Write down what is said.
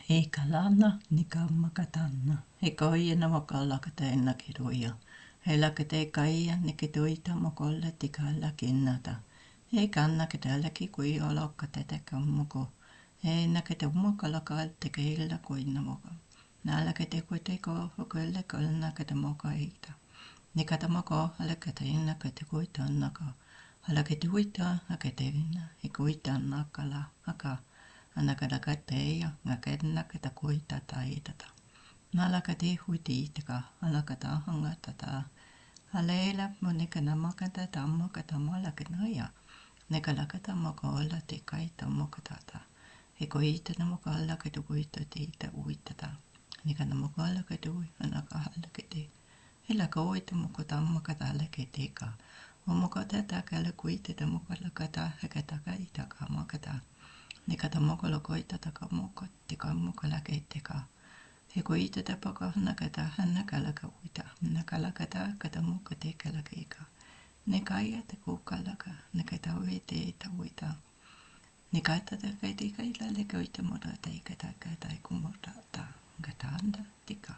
Eikä lana, nika makatanna. Eikä oijena mokalla kateena kiruja. Heillä kete kaija, niki tuita mokolle tikalla kinnata. Ei kanna ketälläkin kui olokka tetekään moko. Ei näkete mokalla kaalte keillä kuinna moka. Näillä kete kuiteko kyllä kölnä kete moka eitä. Nikata moko alle kateina kete kuitannaka. Alla kete uitaa, aketeinä, ei kuitannakala, aka. Anakada kateja, ngakenna kata kuita taitata. Nalakati huitiitaka, alakata hangatata. Aleila monikana makata tammakata malakanaja. Nekalakata makolla tikaita mokatata. Eko iitana mokalla katu kuita tiita uitata. Nikana mokalla katu anakahalla kete. Elaka uita mokota makatalla keteka. Omokata takalla kuitata mokalla kata hakata kaitaka makata. Nikata mokolo koita taka mokotti kammokala keitteka. Heko ite tapaka nakata hannakalaka uita. Nakalakata kata mokote kalakeika. Nekaya te kukalaka. Nekata uite ita uita. Nikata te kaiti kaila leke uita morata ikata kata ikumorata. Ngata anda tika.